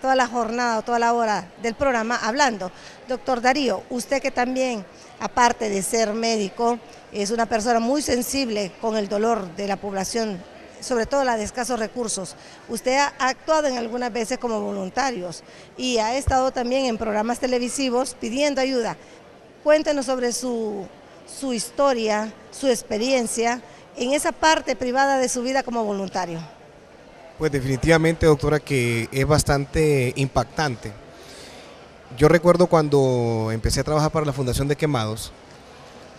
la jornada o toda la hora del programa hablando. Doctor Darío, usted que también, aparte de ser médico, es una persona muy sensible con el dolor de la población, sobre todo la de escasos recursos. Usted ha actuado en algunas veces como voluntarios y ha estado también en programas televisivos pidiendo ayuda. Cuéntenos sobre su historia, su experiencia en esa parte privada de su vida como voluntario. Pues definitivamente, doctora, que es bastante impactante. Yo recuerdo cuando empecé a trabajar para la Fundación de Quemados,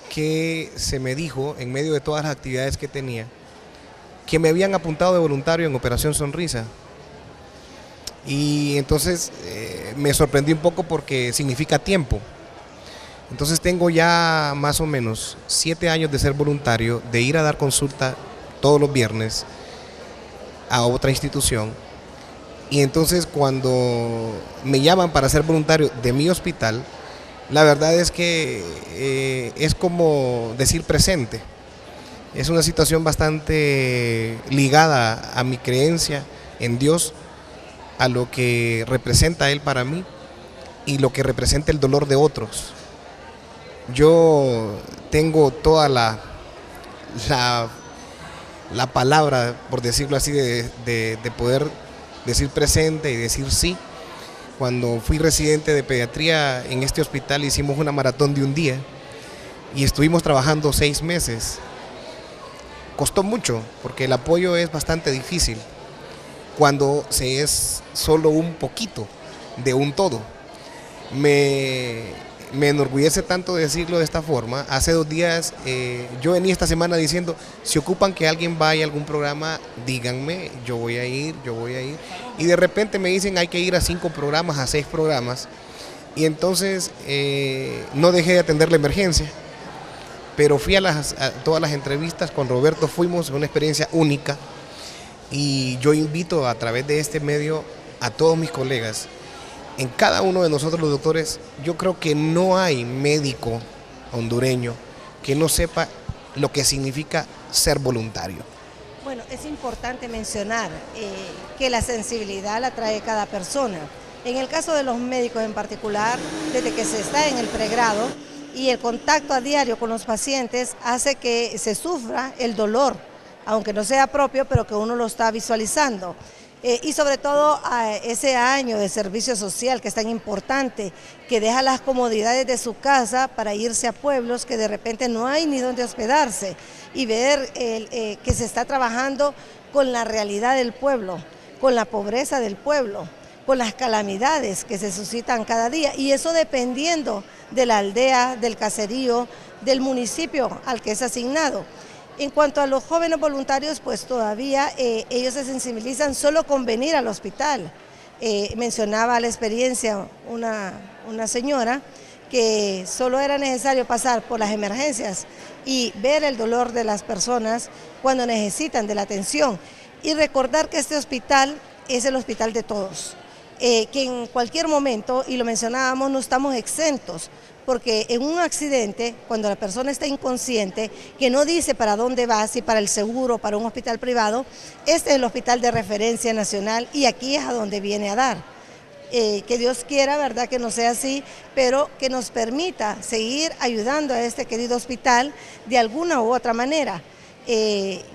que se me dijo, en medio de todas las actividades que tenía, que me habían apuntado de voluntario en Operación Sonrisa. Y entonces me sorprendí un poco porque significa tiempo. Entonces tengo ya más o menos 7 años de ser voluntario, de ir a dar consulta todos los viernes a otra institución. Y entonces cuando me llaman para ser voluntario de mi hospital, la verdad es que es como decir presente. Es una situación bastante ligada a mi creencia en Dios, a lo que representa Él para mí y lo que representa el dolor de otros. Yo tengo toda la palabra, por decirlo así, de poder decir presente y decir sí. Cuando fui residente de pediatría en este hospital hicimos una maratón de un día y estuvimos trabajando 6 meses. Costó mucho porque el apoyo es bastante difícil cuando se es solo un poquito de un todo. Me enorgullece tanto decirlo de esta forma. Hace 2 días yo venía esta semana diciendo, si ocupan que alguien vaya a algún programa, díganme, yo voy a ir. Y de repente me dicen hay que ir a 5 programas, a 6 programas. Y entonces no dejé de atender la emergencia. Pero fui a todas las entrevistas, con Roberto fuimos, una experiencia única, y yo invito a través de este medio a todos mis colegas, en cada uno de nosotros los doctores, yo creo que no hay médico hondureño que no sepa lo que significa ser voluntario. Bueno, es importante mencionar que la sensibilidad la trae cada persona. En el caso de los médicos en particular, desde que se está en el pregrado, y el contacto a diario con los pacientes hace que se sufra el dolor, aunque no sea propio, pero que uno lo está visualizando. Y sobre todo a ese año de servicio social que es tan importante, que deja las comodidades de su casa para irse a pueblos que de repente no hay ni dónde hospedarse, y ver que se está trabajando con la realidad del pueblo, con la pobreza del pueblo, con las calamidades que se suscitan cada día, y eso dependiendo de la aldea, del caserío, del municipio al que es asignado. En cuanto a los jóvenes voluntarios, pues todavía ellos se sensibilizan solo con venir al hospital. Mencionaba la experiencia una señora que solo era necesario pasar por las emergencias y ver el dolor de las personas cuando necesitan de la atención y recordar que este hospital es el hospital de todos, que en cualquier momento, y lo mencionábamos, no estamos exentos, porque en un accidente, cuando la persona está inconsciente, que no dice para dónde va, si para el seguro, para un hospital privado, este es el hospital de referencia nacional y aquí es a donde viene a dar. Que Dios quiera, ¿verdad?, que no sea así, pero que nos permita seguir ayudando a este querido hospital de alguna u otra manera.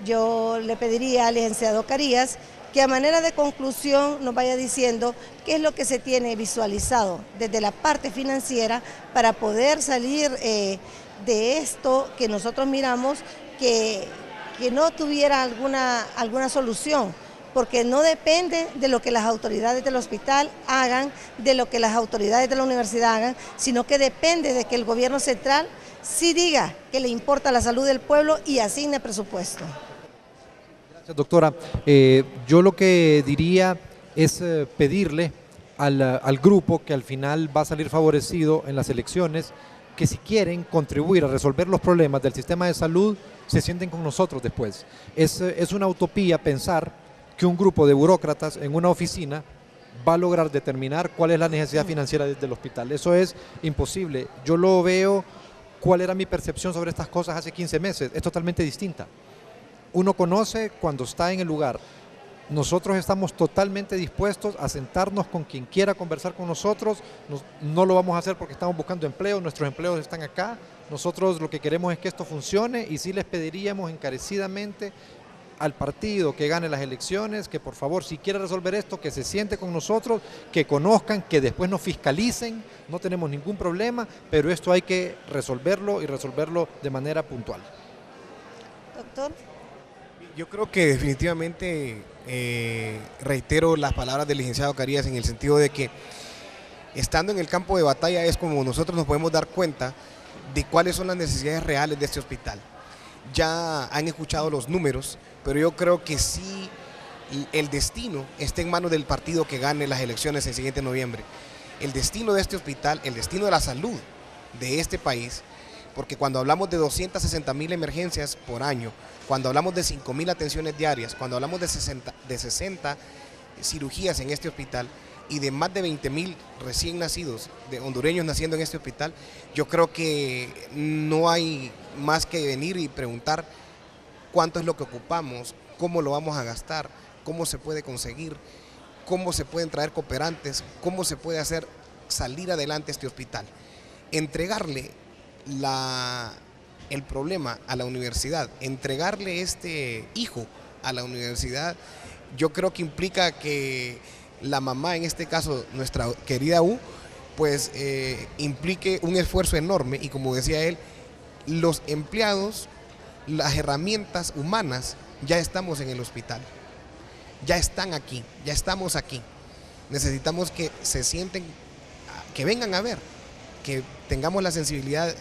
Yo le pediría al licenciado Carías que a manera de conclusión nos vaya diciendo qué es lo que se tiene visualizado desde la parte financiera para poder salir de esto que nosotros miramos que no tuviera alguna solución, porque no depende de lo que las autoridades del hospital hagan, de lo que las autoridades de la universidad hagan, sino que depende de que el gobierno central sí diga que le importa la salud del pueblo y asigne presupuesto. Doctora, yo lo que diría es pedirle al grupo que al final va a salir favorecido en las elecciones, que si quieren contribuir a resolver los problemas del sistema de salud, se sienten con nosotros después. Es una utopía pensar que un grupo de burócratas en una oficina va a lograr determinar cuál es la necesidad financiera del hospital. Eso es imposible. Yo lo veo, cuál era mi percepción sobre estas cosas hace 15 meses, es totalmente distinta. Uno conoce cuando está en el lugar. Nosotros estamos totalmente dispuestos a sentarnos con quien quiera conversar con nosotros. No lo vamos a hacer porque estamos buscando empleo, nuestros empleos están acá. Nosotros lo que queremos es que esto funcione y sí les pediríamos encarecidamente al partido que gane las elecciones, que por favor, si quiere resolver esto, que se siente con nosotros, que conozcan, que después nos fiscalicen, no tenemos ningún problema, pero esto hay que resolverlo y resolverlo de manera puntual. Doctor. Yo creo que definitivamente reitero las palabras del licenciado Carías en el sentido de que estando en el campo de batalla es como nosotros nos podemos dar cuenta de cuáles son las necesidades reales de este hospital. Ya han escuchado los números, pero yo creo que sí el destino está en manos del partido que gane las elecciones el siguiente noviembre. El destino de este hospital, el destino de la salud de este país, porque cuando hablamos de 260.000 emergencias por año, cuando hablamos de 5.000 atenciones diarias, cuando hablamos de 60 cirugías en este hospital y de más de 20.000 recién nacidos, de hondureños naciendo en este hospital, yo creo que no hay más que venir y preguntar cuánto es lo que ocupamos, cómo lo vamos a gastar, cómo se puede conseguir, cómo se pueden traer cooperantes, cómo se puede hacer salir adelante este hospital. Entregarle el problema a la universidad, entregarle este hijo a la universidad, yo creo que implica que la mamá, en este caso nuestra querida U, pues implique un esfuerzo enorme y como decía él, los empleados, las herramientas humanas, ya estamos en el hospital, ya están aquí, ya estamos aquí. Necesitamos que se sienten, que vengan a ver, que tengamos la sensibilidad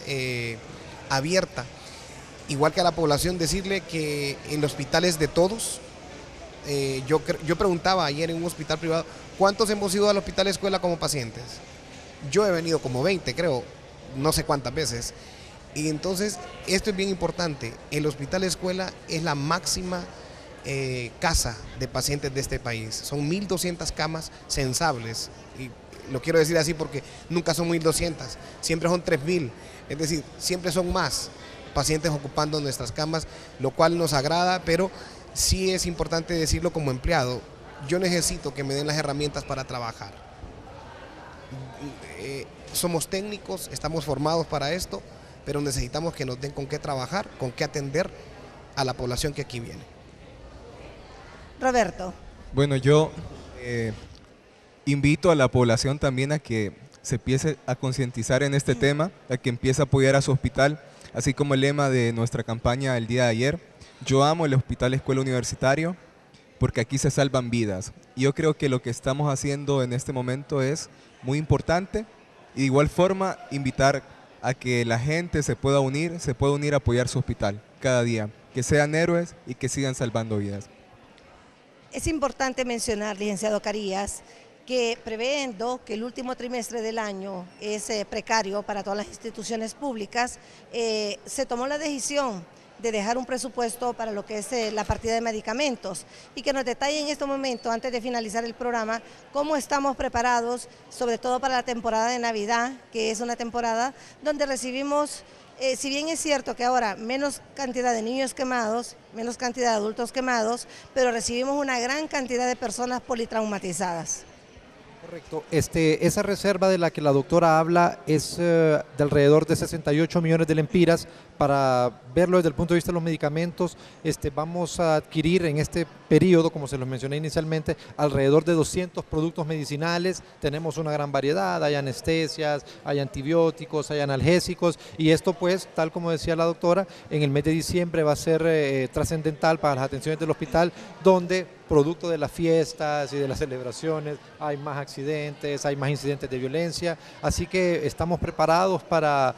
abierta, igual que a la población decirle que el hospital es de todos. Yo preguntaba ayer en un hospital privado, ¿cuántos hemos ido al hospital escuela como pacientes? Yo he venido como 20, creo, no sé cuántas veces. Y entonces, esto es bien importante, el hospital escuela es la máxima casa de pacientes de este país. Son 1.200 camas censables, y lo quiero decir así porque nunca son 1.200, siempre son 3.000, es decir, siempre son más pacientes ocupando nuestras camas, lo cual nos agrada, pero sí es importante decirlo como empleado, yo necesito que me den las herramientas para trabajar. Somos técnicos, estamos formados para esto, pero necesitamos que nos den con qué trabajar, con qué atender a la población que aquí viene. Roberto. Bueno, yo invito a la población también a que se empiece a concientizar en este tema, a que empiece a apoyar a su hospital, así como el lema de nuestra campaña el día de ayer, yo amo el Hospital Escuela Universitario porque aquí se salvan vidas. Y yo creo que lo que estamos haciendo en este momento es muy importante y de igual forma invitar a que la gente se pueda unir a apoyar su hospital cada día. que sean héroes y que sigan salvando vidas. Es importante mencionar, licenciado Carías, que previendo que el último trimestre del año es precario para todas las instituciones públicas, se tomó la decisión de dejar un presupuesto para lo que es la partida de medicamentos y que nos detalle en este momento, antes de finalizar el programa, cómo estamos preparados, sobre todo para la temporada de Navidad, que es una temporada donde recibimos, si bien es cierto que ahora menos cantidad de niños quemados, menos cantidad de adultos quemados, pero recibimos una gran cantidad de personas politraumatizadas. Correcto. Esa reserva de la que la doctora habla es de alrededor de 68 millones de lempiras. Para verlo desde el punto de vista de los medicamentos, vamos a adquirir en este periodo, como se los mencioné inicialmente, alrededor de 200 productos medicinales. Tenemos una gran variedad, hay anestesias, hay antibióticos, hay analgésicos, y esto pues, tal como decía la doctora, en el mes de diciembre va a ser trascendental para las atenciones del hospital, donde producto de las fiestas y de las celebraciones hay más accidentes, hay más incidentes de violencia, así que estamos preparados para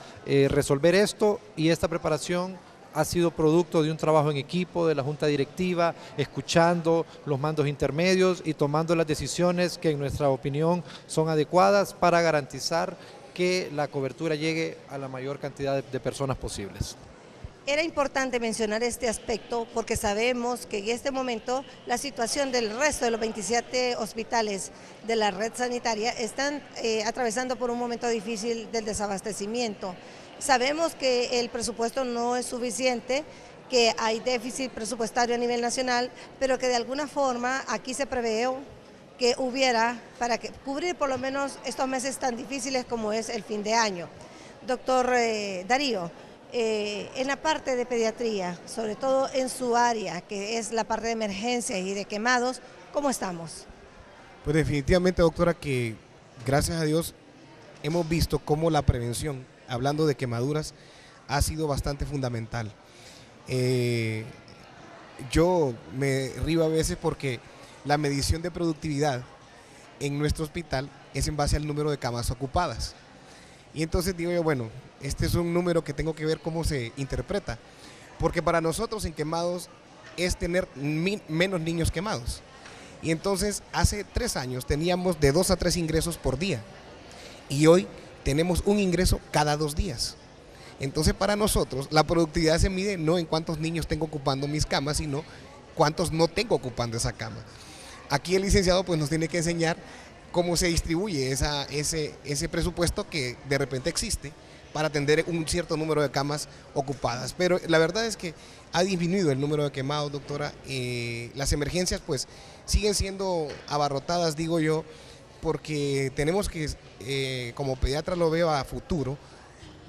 resolver esto, y esta preparación ha sido producto de un trabajo en equipo de la Junta Directiva, escuchando los mandos intermedios y tomando las decisiones que en nuestra opinión son adecuadas para garantizar que la cobertura llegue a la mayor cantidad de personas posibles. Era importante mencionar este aspecto porque sabemos que en este momento la situación del resto de los 27 hospitales de la red sanitaria están atravesando por un momento difícil del desabastecimiento. Sabemos que el presupuesto no es suficiente, que hay déficit presupuestario a nivel nacional, pero que de alguna forma aquí se preveó que hubiera para cubrir por lo menos estos meses tan difíciles como es el fin de año. Doctor Darío, en la parte de pediatría, sobre todo en su área, que es la parte de emergencias y de quemados, ¿cómo estamos? Pues definitivamente, doctora, que gracias a Dios hemos visto cómo la prevención, hablando de quemaduras, ha sido bastante fundamental. Yo me río a veces porque la medición de productividad en nuestro hospital es en base al número de camas ocupadas. Y entonces digo yo, bueno, este es un número que tengo que ver cómo se interpreta, porque para nosotros en quemados es tener menos niños quemados. Y entonces hace 3 años teníamos de 2 a 3 ingresos por día, y hoy tenemos un ingreso cada 2 días. Entonces para nosotros la productividad se mide no en cuántos niños tengo ocupando mis camas, sino cuántos no tengo ocupando esa cama. Aquí el licenciado pues nos tiene que enseñar cómo se distribuye ese presupuesto que de repente existe para atender un cierto número de camas ocupadas. Pero la verdad es que ha disminuido el número de quemados, doctora. Las emergencias pues siguen siendo abarrotadas, digo yo, porque tenemos que, como pediatra lo veo a futuro,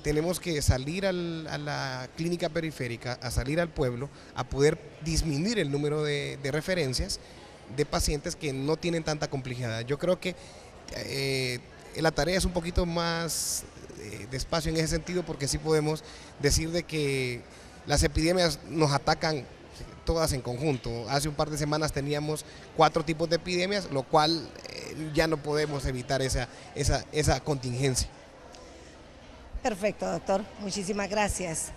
tenemos que salir a la clínica periférica, a salir al pueblo, a poder disminuir el número de referencias de pacientes que no tienen tanta complejidad. Yo creo que la tarea es un poquito más despacio en ese sentido, porque sí podemos decir de que las epidemias nos atacan todas en conjunto. Hace un par de semanas teníamos 4 tipos de epidemias, lo cual ya no podemos evitar esa contingencia. Perfecto, doctor. Muchísimas gracias.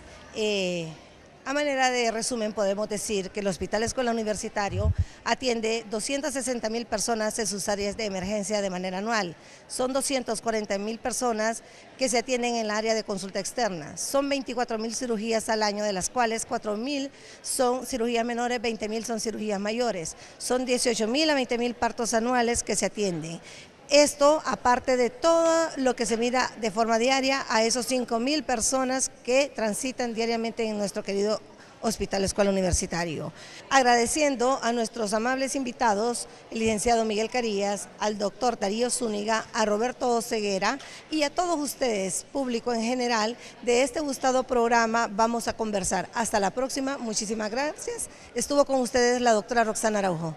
A manera de resumen, podemos decir que el Hospital Escuela Universitario atiende 260.000 personas en sus áreas de emergencia de manera anual. Son 240.000 personas que se atienden en el área de consulta externa. Son 24.000 cirugías al año, de las cuales 4.000 son cirugías menores, 20.000 son cirugías mayores. Son 18.000 a 20.000 partos anuales que se atienden. Esto, aparte de todo lo que se mira de forma diaria a esos 5.000 personas que transitan diariamente en nuestro querido Hospital Escuela Universitario. Agradeciendo a nuestros amables invitados, el licenciado Miguel Carías, al doctor Darío Zúñiga, a Roberto Ceguera y a todos ustedes, público en general, de este gustado programa Vamos a Conversar. Hasta la próxima, muchísimas gracias. Estuvo con ustedes la doctora Roxana Araujo.